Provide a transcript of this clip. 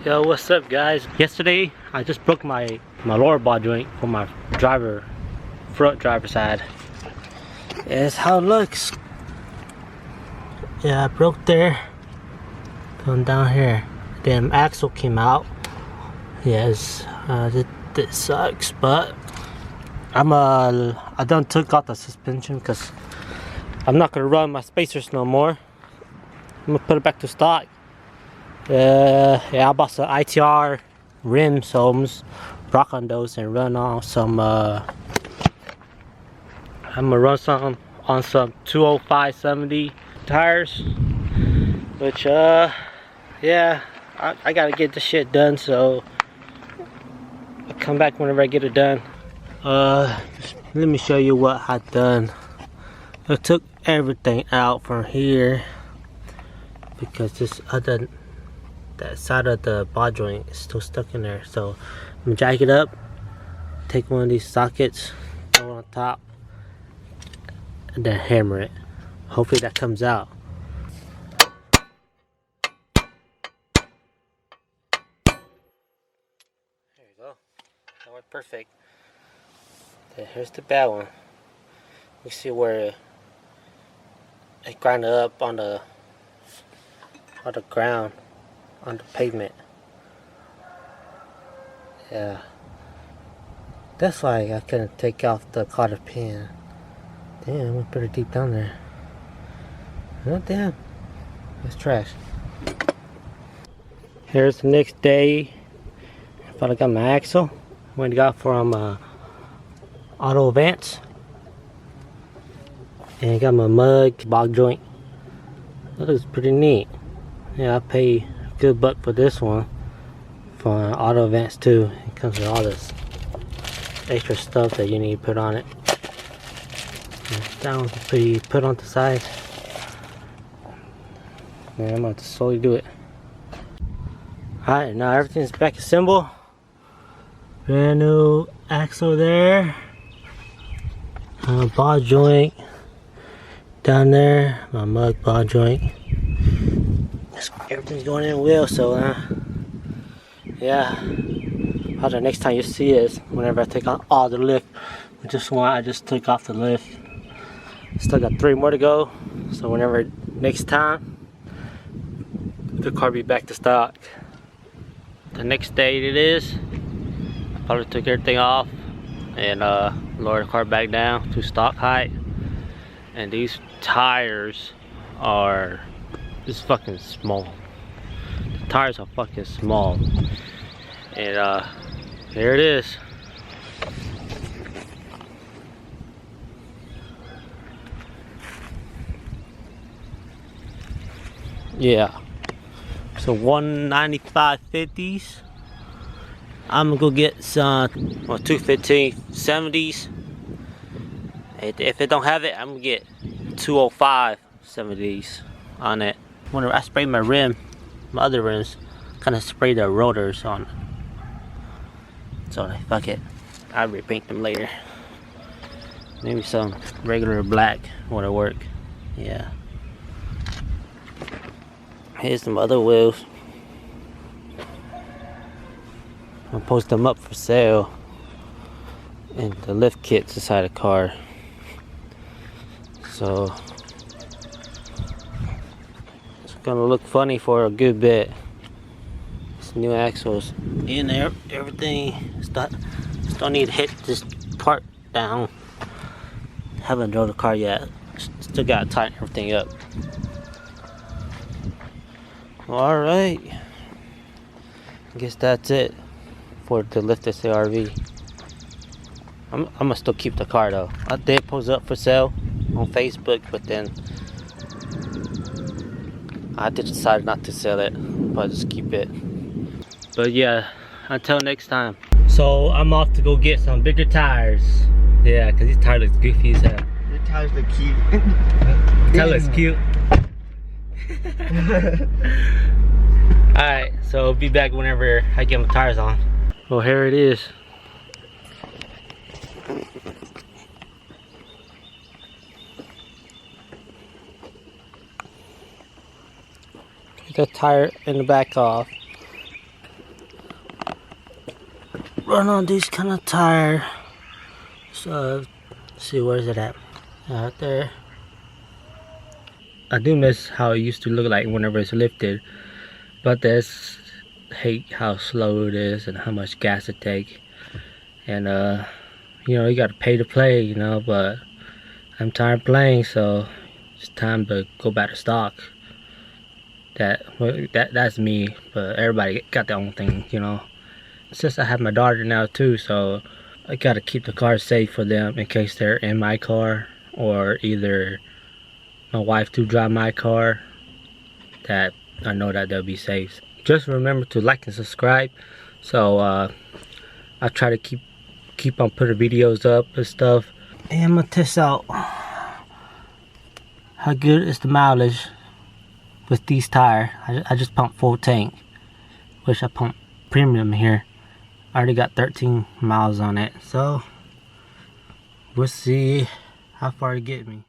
Yo, what's up guys? Yesterday I just broke my lower ball joint for my front driver side. That's how it looks. Yeah, I broke there. Going down here. Damn axle came out. Yes, this sucks, but I done took out the suspension because I'm not gonna run my spacers no more. I'm gonna put it back to stock. Yeah, I bought some ITR rims, so I'm just rock on those and run on some. I'm gonna run some on some 205/70 tires, which yeah, I gotta get this shit done. So I'll come back whenever I get it done. Let me show you what I done. I took everything out from here because that side of the ball joint is still stuck in there. So I'm gonna jack it up, take one of these sockets, throw it on top, and then hammer it. Hopefully that comes out. There you go. That worked perfect. Okay, here's the bad one. You see where it grinded up on the ground, on the pavement. Yeah, that's why I couldn't take off the cotter pin. Damn, it went pretty deep down there. Oh damn, that's trash. Here's the next day. I finally got my axle. Went and got from Auto Advance, and got my mug bog joint. That looks pretty neat. Yeah, I pay good buck for this one from Auto Advance too. It comes with all this extra stuff that you need to put on it. And that one's pretty put on the side. And I'm going to slowly do it. Alright, now everything's back assembled. Brand new axle there. Ball joint down there. My mug ball joint. Everything's going in well, so yeah. The next time you see it is whenever I take out all the lift. With this one, I just took off the lift. Still got 3 more to go. So whenever next time, the car be back to stock. The next day it is. I probably took everything off and lowered the car back down to stock height. And these tires are just fucking small. The tires are fucking small. And there it is. Yeah. So 195/50s. I'm gonna go get some 215/70s. If it don't have it, I'm gonna get 205/70s on it. Whenever I sprayed my other rims, kind of sprayed the rotors on. So fuck it, I'll repaint them later. Maybe some regular black would work. Yeah. Here's some other wheels. I'll post them up for sale. And the lift kit's inside the car. So it's gonna look funny for a good bit. This new axles in there, everything. Still need to hit this part down. Haven't drove the car yet. Still gotta tighten everything up. Alright. I guess that's it for the lifted CRV. I'm gonna still keep the car though. I did post up for sale on Facebook, but then I decided not to sell it, but just keep it. But yeah, until next time. So I'm off to go get some bigger tires. Yeah, cause these tires look goofy as hell. Your tires look cute. That looks cute. Alright, so I'll be back whenever I get my tires on. Well, here it is. Take the tire in the back off. Run on this kind of tire. So, let's see, where's it at? Out there. I do miss how it used to look like whenever it's lifted, but that's hate how slow it is and how much gas it takes. And you know, you gotta pay to play, you know, but I'm tired of playing, so it's time to go back to stock. That's me, but everybody got their own thing, you know. Since I have my daughter now too, so I gotta keep the car safe for them in case they're in my car, or either my wife to drive my car, that I know that they'll be safe. Just remember to like and subscribe, so I try to keep on putting videos up and stuff. And I'm gonna test out how good is the mileage with these tires. I just pumped full tank, which I pumped premium here. I already got 13 miles on it, so we'll see how far it get me.